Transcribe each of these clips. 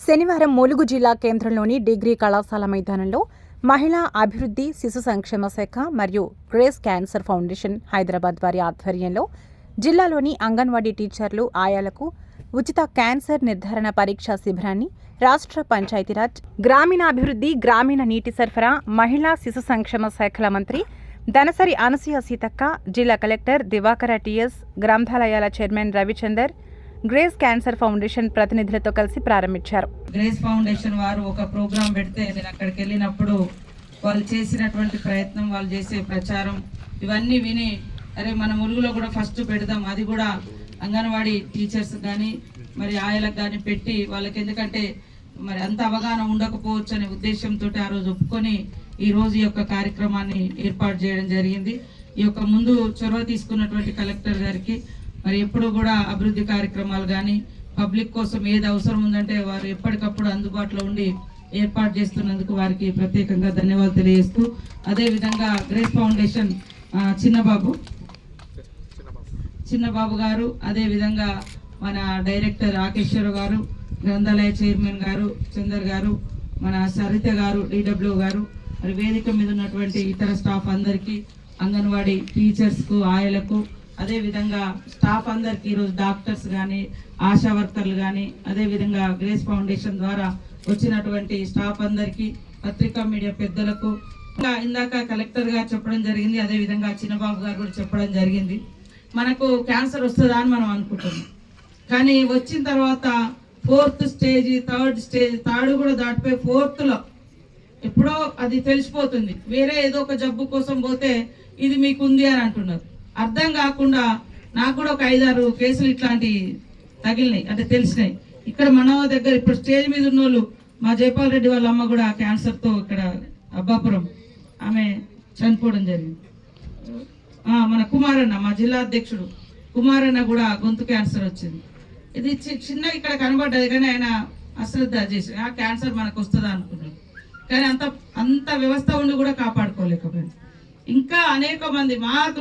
శనివారం ములుగు జిల్లా కేంద్రంలోని డిగ్రీ కళాశాల మైదానంలో మహిళా అభివృద్ధి శిశు సంక్షేమ శాఖ మరియు గ్రేస్ క్యాన్సర్ ఫౌండేషన్ హైదరాబాద్ వారి ఆధ్వర్యంలో జిల్లాలోని అంగన్వాడీ టీచర్లు ఆయాలకు ఉచిత క్యాన్సర్ నిర్ధారణ పరీక్షా శిబిరాన్ని రాష్ట్ర పంచాయతీరాజ్, గ్రామీణాభివృద్ధి, గ్రామీణ నీటి సరఫరా, మహిళా శిశు సంక్షేమ శాఖల మంత్రి దనసరి అనసూయ సీతక్క, జిల్లా కలెక్టర్ దివాకర టీఎస్, గ్రంథాలయాల chairman Ravichander, grace cancer foundation ప్రతినిధులతో కలిసి ప్రారంభించారు. గ్రేస్ ఫౌండేషన్ వారు ఒక ప్రోగ్రాం పెడితే నేను అక్కడికి వెళ్ళినప్పుడు వాళ్ళు చేసినటువంటి ప్రయత్నం, వాళ్ళు చేసే ప్రచారం ఇవన్నీ విని అరే మన ములుగులో కూడా ఫస్ట్ పెడదాం, అది కూడా అంగన్వాడీ టీచర్స్ కానీ మరి ఆయలకు కానీ పెట్టి వాళ్ళకి, ఎందుకంటే మరి అంత అవగాహన ఉండకపోవచ్చు అనే ఉద్దేశంతో ఆ రోజు ఒప్పుకొని ఈ రోజు ఈ యొక్క కార్యక్రమాన్ని ఏర్పాటు చేయడం జరిగింది. ఈ యొక్క ముందు చొరవ తీసుకున్నటువంటి కలెక్టర్ గారికి మరి ఎప్పుడు కూడా అభివృద్ధి కార్యక్రమాలు కానీ పబ్లిక్ కోసం ఏది అవసరం ఉందంటే వారు ఎప్పటికప్పుడు అందుబాటులో ఉండి ఏర్పాటు చేస్తున్నందుకు వారికి ప్రత్యేకంగా ధన్యవాదాలు తెలియజేస్తూ, అదేవిధంగా గ్రేస్ ఫౌండేషన్ చిన్నబాబు గారు, అదేవిధంగా మన డైరెక్టర్ రాకేశ్వర గారు, గ్రంథాలయ చైర్మన్ గారు చందర్ గారు, మన సరిత గారు, డిడబ్ల్యూ గారు, మరి వేదిక మీద ఉన్నటువంటి ఇతర స్టాఫ్ అందరికీ, అంగన్వాడీ టీచర్స్కు, ఆయలకు, అదేవిధంగా స్టాఫ్ అందరికీ, ఈరోజు డాక్టర్స్ కానీ ఆశా వర్కర్లు కానీ, అదేవిధంగా గ్రేస్ ఫౌండేషన్ ద్వారా వచ్చినటువంటి స్టాఫ్ అందరికీ, పత్రికా మీడియా పెద్దలకు, ఇందాక కలెక్టర్ గారు చెప్పడం జరిగింది, అదేవిధంగా చిన్నబాబు గారు కూడా చెప్పడం జరిగింది. మనకు క్యాన్సర్ వస్తుందా అని మనం అనుకుంటున్నాం, కానీ వచ్చిన తర్వాత 4th stage, 3rd stage, 3rd కూడా దాటిపోయి 4thలో ఎప్పుడో అది తెలిసిపోతుంది. వేరే ఏదో ఒక జబ్బు కోసం పోతే ఇది మీకు ఉంది అని అంటున్నారు. అర్థం కాకుండా నాకు కూడా ఒక 5-6 కేసులు ఇట్లాంటివి తగిలినాయి, అంటే తెలిసినాయి. ఇక్కడ మన దగ్గర ఇప్పుడు స్టేజ్ మీద ఉన్న వాళ్ళు, మా జైపాల్ రెడ్డి వాళ్ళ అమ్మ కూడా క్యాన్సర్తో ఇక్కడ అబ్బాపురం ఆమె చనిపోవడం జరిగింది. మన కుమారన్న, మా జిల్లా అధ్యక్షుడు కుమారన్న కూడా గొంతు క్యాన్సర్ వచ్చింది. ఇది చిన్న ఇక్కడ కనబడ్డది, కానీ ఆయన అశ్రద్ధ చేసి ఆ క్యాన్సర్ మనకు వస్తుందా అనుకున్నాడు, కానీ అంత వ్యవస్థ ఉండి కూడా కాపాడుకోలేకపోయింది. ఇంకా అనేక మంది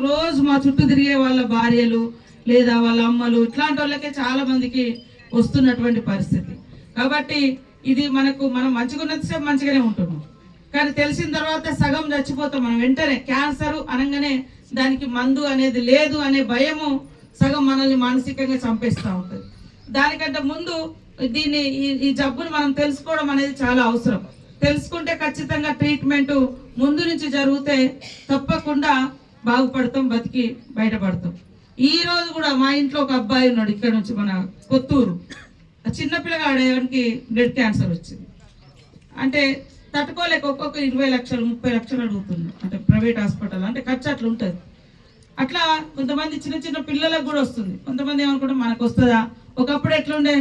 రోజు మా చుట్టూ తిరిగే వాళ్ళ భార్యలు లేదా వాళ్ళ అమ్మలు, ఇట్లాంటి వాళ్ళకే చాలా మందికి వస్తున్నటువంటి పరిస్థితి. కాబట్టి ఇది మనం మంచిగా ఉన్నంతసేపు మంచిగానే ఉంటున్నాం, కానీ తెలిసిన తర్వాత సగం చచ్చిపోతాం మనం. వెంటనే క్యాన్సర్ అనగానే దానికి మందు అనేది లేదు అనే భయము సగం మనల్ని మానసికంగా చంపేస్తూ ఉంటుంది. దానికంటే ముందు ఈ జబ్బును మనం తెలుసుకోవడం అనేది చాలా అవసరం. తెలుసుకుంటే ఖచ్చితంగా ట్రీట్మెంట్ ముందు నుంచి జరిగితే తప్పకుండా బాగుపడతాం, బతికి బయటపడతాం. ఈ రోజు కూడా మా ఇంట్లో ఒక అబ్బాయి ఉన్నాడు, ఇక్కడ నుంచి మన కొత్తూరు, చిన్నపిల్లగాడికి బ్లడ్ క్యాన్సర్ వచ్చింది. అంటే తట్టుకోలేక ఒక్కొక్క 20 లక్షలు 30 లక్షలు అడుగుతుంది, అంటే ప్రైవేట్ హాస్పిటల్, అంటే ఖర్చు అట్లా ఉంటుంది. అట్లా కొంతమంది చిన్న చిన్న పిల్లలకు కూడా వస్తుంది. కొంతమంది ఏమనుకుంటే మనకు వస్తుందా, ఒకప్పుడు ఎట్లుండే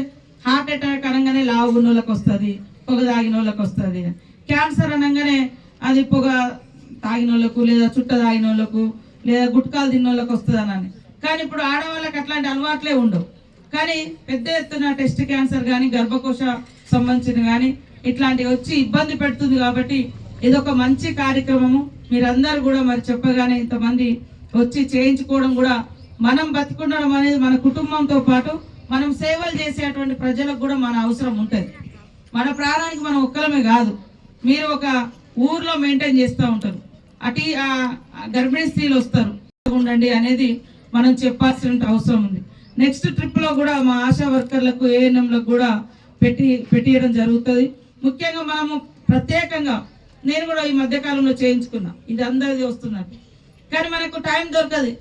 హార్ట్ అటాక్ అనగానే లావుగున్న వాళ్ళకి వస్తుంది, పొగ తాగిన వాళ్ళకి వస్తుంది. క్యాన్సర్ అనగానే అది పొగ తాగిన వాళ్ళకు లేదా చుట్ట తాగిన వాళ్ళకు లేదా గుట్కాలు తిన్న వాళ్ళకి వస్తుంది అని. కానీ ఇప్పుడు ఆడవాళ్ళకి అట్లాంటి అలవాట్లే ఉండవు. కానీ పెద్ద ఎత్తున టెస్ట్ క్యాన్సర్ కానీ గర్భకోశ సంబంధించిన కానీ ఇట్లాంటివి వచ్చి ఇబ్బంది పెడుతుంది. కాబట్టి ఇదొక మంచి కార్యక్రమము. మీరందరూ కూడా మరి చెప్పగానే ఇంతమంది వచ్చి చేయించుకోవడం కూడా, మనం బతికుండడం అనేది మన కుటుంబంతో పాటు మనం సేవలు చేసేటువంటి ప్రజలకు కూడా మన అవసరం ఉంటుంది. మన ప్రాణానికి మనం ఒక్కలమే కాదు, మీరు ఒక ఊర్లో మెయింటైన్ చేస్తూ ఉంటారు, అటు గర్భిణీ స్త్రీలు వస్తారు, ఉండండి అనేది మనం చెప్పాల్సిన అవసరం ఉంది. నెక్స్ట్ ట్రిప్లో కూడా మా ఆశా వర్కర్లకు, ఏఎన్ఎంలకు కూడా పెట్టియడం జరుగుతుంది. ముఖ్యంగా మనము ప్రత్యేకంగా, నేను కూడా ఈ మధ్యకాలంలో చేయించుకున్నా, ఇది అందరిది వస్తున్నట్టు, కానీ మనకు టైం దొరకదు,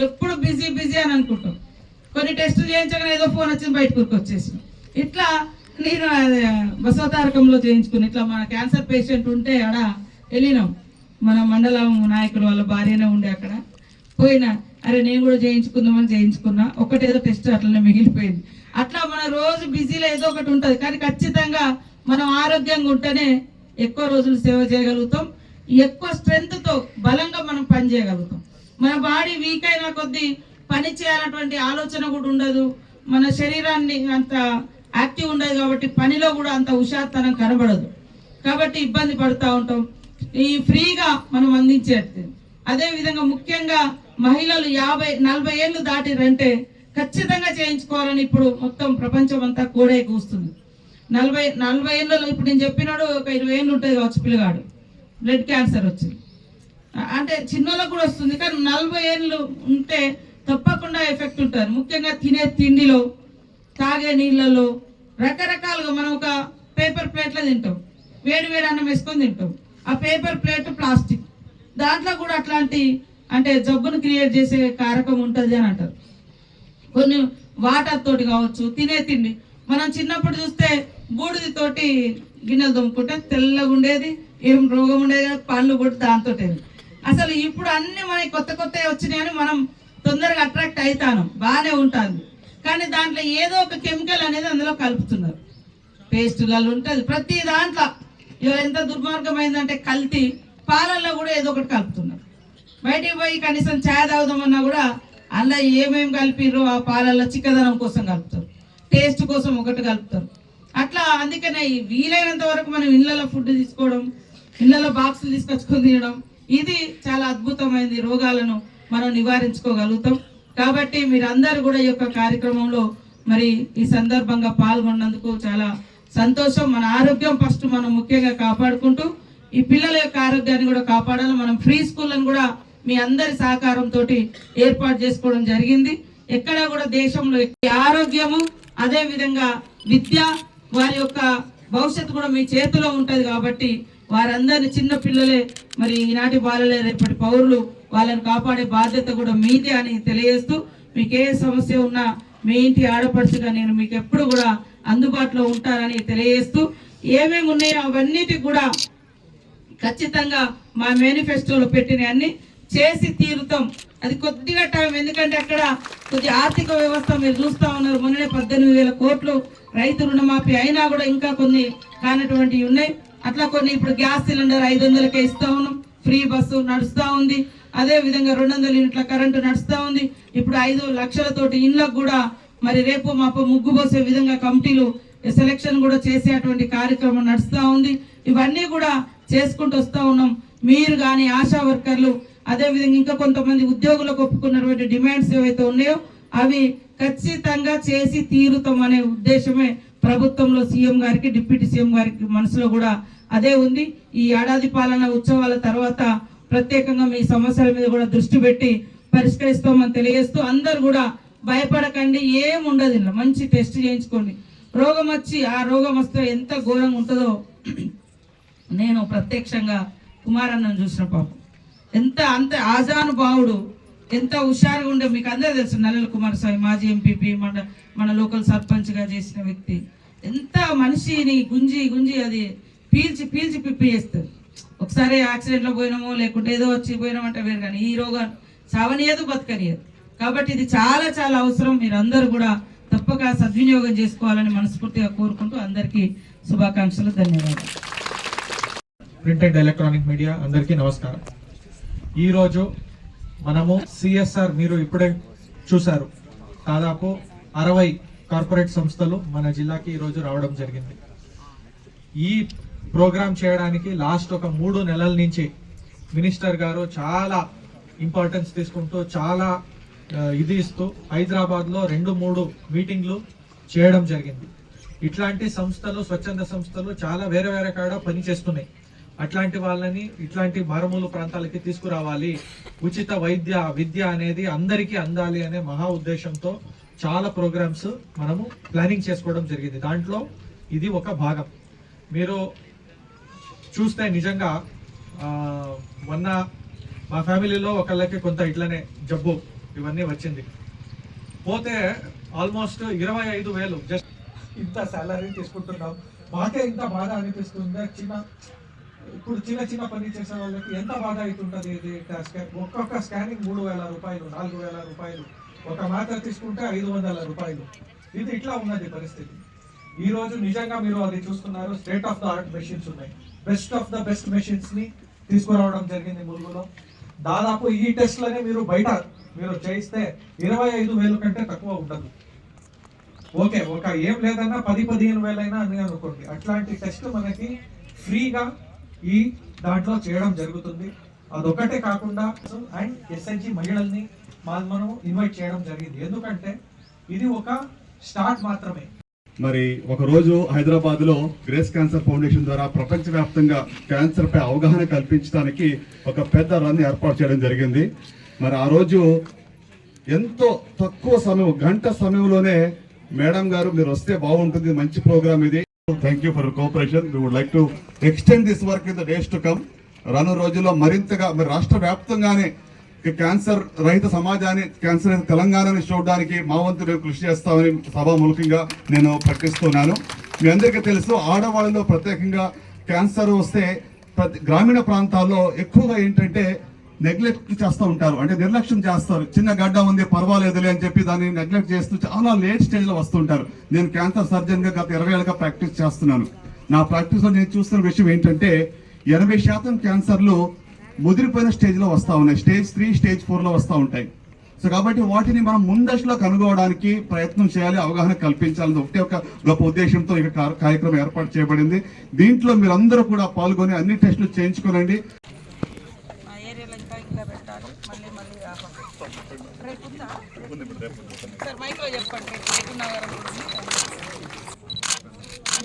ఎప్పుడు బిజీ అని అనుకుంటాం. కొన్ని టెస్టులు చేయించగానే ఏదో ఫోన్ వచ్చింది బయటకు వచ్చేసి. ఇట్లా నేను బసవతారకంలో చేయించుకుని, ఇట్లా మన క్యాన్సర్ పేషెంట్ ఉంటే ఆడ వెళ్ళినాం, మన మండలం నాయకులు వాళ్ళ భార్యనే ఉండే అక్కడ పోయినా, అరే నేను కూడా చేయించుకుందామని చేయించుకున్నా, ఒకటేదో టెస్ట్ అట్లనే మిగిలిపోయింది. అట్లా మన రోజు బిజీలో ఏదో ఒకటి ఉంటుంది, కానీ ఖచ్చితంగా మనం ఆరోగ్యంగా ఉంటేనే ఎక్కువ రోజులు సేవ చేయగలుగుతాం, ఎక్కువ స్ట్రెంగ్త్తో బలంగా మనం పని చేయగలుగుతాం. మన బాడీ వీక్ అయిన కొద్దీ పని చేయాలన్నటువంటి ఆలోచన కూడా ఉండదు, మన శరీరాన్ని అంత యాక్టివ్ ఉండదు, కాబట్టి పనిలో కూడా అంత హుషారుతనం కనబడదు, కాబట్టి ఇబ్బంది పడుతూ ఉంటాం. ఈ ఫ్రీగా మనం అందించేది. అదేవిధంగా ముఖ్యంగా మహిళలు 50-40 ఏళ్ళు దాటిరంటే ఖచ్చితంగా చేయించుకోవాలని ఇప్పుడు మొత్తం ప్రపంచం అంతా కూడే కూస్తుంది. 40 ఏళ్ళలో ఇప్పుడు నేను చెప్పినాడు ఒక 20 ఏళ్ళు ఉంటుంది కావచ్చు పిల్లగాడు బ్లడ్ క్యాన్సర్ వచ్చింది. అంటే చిన్నోళ్ళకు కూడా వస్తుంది, కానీ 40 ఏళ్ళు ఉంటే తప్పకుండా ఎఫెక్ట్ ఉంటుంది. ముఖ్యంగా తినే తిండిలో, తాగే నీళ్ళలో రకరకాలుగా మనం ఒక పేపర్ ప్లేట్లో తింటాం, వేడి అన్నం వేసుకొని తింటాం. ఆ పేపర్ ప్లేట్ ప్లాస్టిక్, దాంట్లో కూడా అట్లాంటి అంటే జబ్బును క్రియేట్ చేసే కారకం ఉంటుంది అని అంటారు. కొన్ని వాటర్ తోటి కావచ్చు, తినే తిండి మనం చిన్నప్పుడు చూస్తే బూడిదితోటి గిన్నెలు దొమ్ముకుంటే తెల్లగా ఉండేది, ఏం రోగం ఉండేది కదా, పళ్ళు కూడా దాంతో. అసలు ఇప్పుడు అన్ని మనకి కొత్త వచ్చినాయని మనం తొందరగా అట్రాక్ట్ అవుతాను, బాగానే ఉంటుంది. కానీ దాంట్లో ఏదో ఒక కెమికల్ అనేది అందులో కలుపుతున్నారు, పేస్టులలో ఉంటుంది ప్రతి దాంట్లో. ఇవాళ ఎంత దుర్మార్గమైందంటే కల్తీ పాలల్లో కూడా ఏదో ఒకటి కలుపుతున్నారు. బయటికి పోయి కనీసం ఛాయ్ తాగుదామన్నా కూడా అందులో ఏమేమి కలిపిర్రో ఆ పాలల్లో చిక్కదనం కోసం కలుపుతారు, టేస్ట్ కోసం ఒకటి కలుపుతారు. అట్లా అందుకనే వీలైనంత వరకు మనం ఇళ్ళలో ఫుడ్ తీసుకోవడం, ఇళ్ళలో బాక్సులు తీసుకొచ్చుకొని తినడం, ఇది చాలా అద్భుతమైనది. రోగాలను మనం నివారించుకోగలుగుతాం. కాబట్టి మీరందరూ కూడా ఈ యొక్క కార్యక్రమంలో మరి ఈ సందర్భంగా పాల్గొన్నందుకు చాలా సంతోషం. మన ఆరోగ్యం ఫస్ట్ మనం ముఖ్యంగా కాపాడుకుంటూ ఈ పిల్లల యొక్క ఆరోగ్యాన్ని కూడా కాపాడాలి. మనం ఫ్రీ స్కూళ్ళను కూడా మీ అందరి సహకారంతో ఏర్పాటు చేసుకోవడం జరిగింది. ఎక్కడా కూడా దేశంలో ఆరోగ్యము, అదే విధంగా విద్య, వారి యొక్క భవిష్యత్తు కూడా మీ చేతిలో ఉంటది. కాబట్టి వారందరినీ చిన్న పిల్లలే మరి ఈనాటి బాలలే రేపటి పౌరులు, వాళ్ళని కాపాడే బాధ్యత కూడా మీదే అని తెలియజేస్తూ, మీకు ఏ సమస్య ఉన్నా మీ ఇంటి ఆడపడుచుగా నేను మీకు ఎప్పుడు కూడా అందుబాటులో ఉంటానని తెలియజేస్తూ, ఏమేమి ఉన్నాయో అవన్నిటికి కూడా ఖచ్చితంగా మా మేనిఫెస్టోలో పెట్టిన అన్ని చేసి తీరుతాం. అది కొద్దిగా టైం, ఎందుకంటే అక్కడ కొద్ది ఆర్థిక వ్యవస్థ మీరు చూస్తూ ఉన్నారు. మొన్ననే 18,000 కోట్లు రైతు రుణమాఫీ అయినా కూడా ఇంకా కొన్ని కానటువంటివి ఉన్నాయి. అట్లా కొన్ని ఇప్పుడు గ్యాస్ సిలిండర్ 500కే ఇస్తా ఉన్నాం, ఫ్రీ బస్సు నడుస్తూ ఉంది. అదే విధంగా 200 యూనిట్ల కరెంటు నడుస్తూ ఉంది. ఇప్పుడు 5 లక్షలతోటి ఇండ్లకు కూడా మరి రేపు మాపు ముగ్గు పోసే విధంగా కమిటీలు సెలక్షన్ కూడా చేసేటువంటి కార్యక్రమం నడుస్తూ ఉంది. ఇవన్నీ కూడా చేసుకుంటూ వస్తూ ఉన్నాం. మీరు కానీ ఆశా వర్కర్లు, అదేవిధంగా ఇంకా కొంతమంది ఉద్యోగులకు ఒప్పుకున్నటువంటి డిమాండ్స్ ఏవైతే ఉన్నాయో అవి ఖచ్చితంగా చేసి తీరుతాం అనే ఉద్దేశమే ప్రభుత్వంలో సీఎం గారికి, డిప్యూటీ సీఎం గారికి మనసులో కూడా అదే ఉంది. ఈ ఏడాది పాలన ఉత్సవాల తర్వాత ప్రత్యేకంగా మీ సమస్యల మీద కూడా దృష్టి పెట్టి పరిష్కరిస్తామని తెలియజేస్తూ, అందరు కూడా భయపడకండి, ఏముండదు. ఇలా మంచి టెస్ట్ చేయించుకోండి. రోగం వచ్చి ఆ రోగం వస్తే ఎంత ఘోరంగా ఉంటుందో నేను ప్రత్యక్షంగా కుమారన్నను చూసిన పాపం, అంత ఆజానుభావుడు, ఎంత హుషారుగా ఉండే మీకు అందరూ తెలుసు. నల్లల కుమారస్వామి మాజీ ఎంపీపీ, మన లోకల్ సర్పంచ్గా చేసిన వ్యక్తి. ఎంత మనిషిని గుంజి అది పీల్చి పిప్పి చేస్తారు. ఒకసారి యాక్సిడెంట్లో పోయినామో లేకుంటే ఏదో వచ్చి పోయినామంటే వేరు, కానీ ఈ రోగం చావనియదు, బతకనియదు. కాబట్టి ఇది చాలా చాలా అవసరం. మీరు అందరూ కూడా తప్పక సద్వినియోగం చేసుకోవాలని మనస్ఫూర్తిగా కోరుకుంటూ అందరికీ శుభాకాంక్షలు, ధన్యవాదాలు. ప్రింట్ అండ్ ఎలక్ట్రానిక్ మీడియా అందరికీ నమస్కారం. ఈరోజు మనము సిఎస్ఆర్, మీరు ఇప్పుడే చూశారు, దాదాపు 60 కార్పొరేట్ సంస్థలు మన జిల్లాకి ఈరోజు రావడం జరిగింది. ఈ ప్రోగ్రామ్ చేయడానికి లాస్ట్ ఒక 3 నెలల నుంచి మినిస్టర్ గారు చాలా ఇంపార్టెన్స్ తీసుకుంటూ, చాలా ఇది ఇస్తూ హైదరాబాద్లో 2-3 మీటింగ్లు చేయడం జరిగింది. ఇట్లాంటి సంస్థలు, స్వచ్ఛంద సంస్థలు చాలా వేరే కాడ పనిచేస్తున్నాయి. అట్లాంటి వాళ్ళని ఇట్లాంటి మారుమూల ప్రాంతాలకి తీసుకురావాలి, ఉచిత విద్య అనేది అందరికీ అందాలి అనే మహా ఉద్దేశంతో చాలా ప్రోగ్రామ్స్ మనము ప్లానింగ్ చేసుకోవడం జరిగింది. దాంట్లో ఇది ఒక భాగం. మీరు చూస్తే నిజంగా మొన్న మా ఫ్యామిలీలో ఒకళ్ళకి కొంత ఇట్లనే జబ్బు ఇవన్నీ వచ్చింది. పోతే ఆల్మోస్ట్ 25,000 జస్ట్ ఇంత సాలరీ తీసుకుంటున్నాం. మాకే ఇంత బాధ అనిపిస్తుంది. ఇప్పుడు చిన్న పని చేసే వాళ్ళకి ఎంత బాధ అవుతుంటుంది. ఇది ఒక్కొక్క స్కానింగ్ 3,000 రూపాయలు, 4,000 రూపాయలు. ఒక మాత్ర తీసుకుంటే 500 రూపాయలు. ఇది ఇట్లా ఉన్నది పరిస్థితి. ఈ రోజు నిజంగా మీరు అది చూస్తున్నారు, state of the art machines ఉన్నాయి. Best of the best machines ని తీసుకురావడం జరిగింది ములుగులో. దాదాపు ఈ టెస్ట్లని మీరు బయట చేయిస్తే 25,000 కంటే తక్కువ ఉండదు. ఓకే, ఒక ఏం లేదన్నా 10-15 వేలైనా అని అనుకోండి. అట్లాంటి టెస్ట్ మనకి ఫ్రీగా ఈ దాంట్లో చేయడం జరుగుతుంది. అదొకటే కాకుండా అండ్ ఎస్ఎన్జి మహిళల్ని మనం ఇన్వైట్ చేయడం జరిగింది. ఎందుకంటే ఇది ఒక స్టార్ట్ మాత్రమే. మరి ఒక రోజు హైదరాబాద్ లో గ్రేస్ క్యాన్సర్ ఫౌండేషన్ ద్వారా ప్రపంచవ్యాప్తంగా క్యాన్సర్ పై అవగాహన కల్పించడానికి ఒక పెద్ద రన్ ఏర్పాటు చేయడం జరిగింది. మరి ఆ రోజు ఎంతో తక్కువ సమయం, గంట సమయంలోనే మేడం గారు మీరు వస్తే బాగుంటుంది, మంచి ప్రోగ్రామ్ ఇది, thank you for cooperation, we would like to extend this work in the days to come. రాను రోజుల్లో మరింతగా మరి రాష్ట్ర వ్యాప్తంగానే క్యాన్సర్ రహిత సమాజాన్ని, క్యాన్సర్ రహిత తెలంగాణని చూడడానికి మా వంతు మేము కృషి చేస్తామని సభాముఖంగా నేను ప్రకటిస్తున్నాను. మీ అందరికీ తెలుసు, ఆడవాళ్ళలో ప్రత్యేకంగా క్యాన్సర్ వస్తే గ్రామీణ ప్రాంతాల్లో ఎక్కువగా ఏంటంటే నెగ్లెక్ట్ చేస్తూ ఉంటారు, అంటే నిర్లక్ష్యం చేస్తారు. చిన్న గడ్డ ఉంది పర్వాలేదులే అని చెప్పి దాన్ని నెగ్లెక్ట్ చేస్తూ చాలా లేట్ స్టేజ్ లో వస్తుంటారు. నేను క్యాన్సర్ సర్జన్ గా గత 20 ఏళ్ళుగా ప్రాక్టీస్ చేస్తున్నాను. నా ప్రాక్టీస్ లో నేను చూస్తున్న విషయం ఏంటంటే 80% క్యాన్సర్లు ముదిరిపోయిన స్టేజ్ లో వస్తూ ఉన్నాయి, స్టేజ్ 3, స్టేజ్ 4 లో వస్తూ ఉంటాయి. సో కాబట్టి వాటిని మనం ముందస్తులో కనుగొనడానికి ప్రయత్నం చేయాలి, అవగాహన కల్పించాలని ఒకటే ఒక గొప్ప ఉద్దేశంతో ఈ కార్యక్రమం ఏర్పాటు చేయబడింది. దీంట్లో మీరందరూ కూడా పాల్గొని అన్ని టెస్టులు చేయించుకోనండి.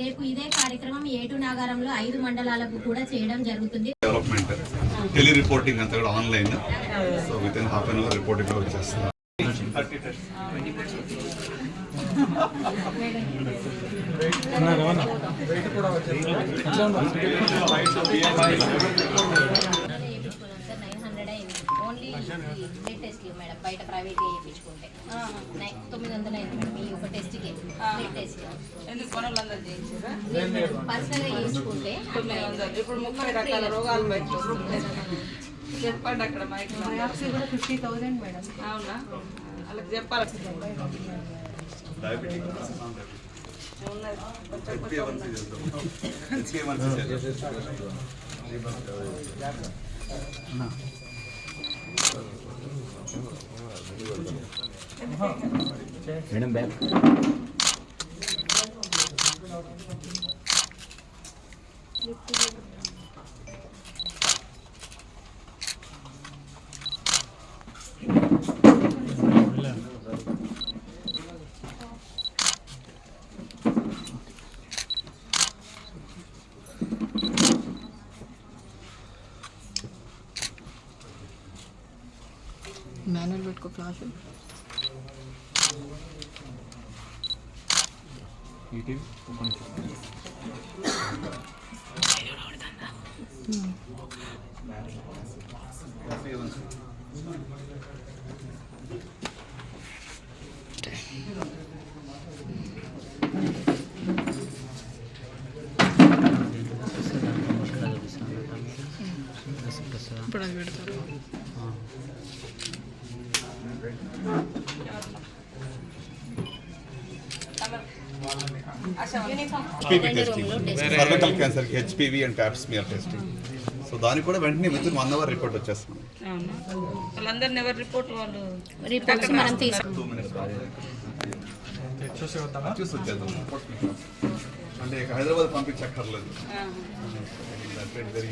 రేపు ఇదే కార్యక్రమం ఏటు నాగారంలో 5 మండలాలకు కూడా చేయడం జరుగుతుంది. డెవలప్మెంట్ టెలి రిపోర్టింగ్ అంతా కూడా online, so within half an hour reporting కూడా వచ్చేస్తుంది. ఓన్లీ బ్లడ్ టెస్ట్ మేడం, బయట ప్రైవేట్ చేయించుకుంటే 900 అయింది మేడం ఈ ఒక టెస్ట్ కి. బ్లడ్ టెస్ట్ పర్సనల్ గా చేయించుకుంటే ఇప్పుడు 30 రకాల రోగాలు బయటకు వస్తున్నాయి. చెప్పండి అక్కడ మైక్ 50,000 మేడం. అవునా, వాళ్ళకి చెప్పాలి. మేడం బ్యాక్ మాన్యువల్ పెట్టుకో ఫ్లాష్. ఇప్పుడు అది పెడతారు. సర్వికల్ క్యాన్సర్ కి HPV and Pap smear testing. So దానికి కూడా వెంటనే విత్ ఇన్ 1 అవర్ రిపోర్ట్ వచ్చేస్తుంది. వాళ్ళందరినీ ఎవరి రిపోర్ట్ వాళ్ళు రిపోర్ట్స్ మనం తీసుకుంటాం. 2 minutes చూసి వచ్చేద్దాం. అంటే హైదరాబాద్ పంపించక్కర్లేదు. వెరీ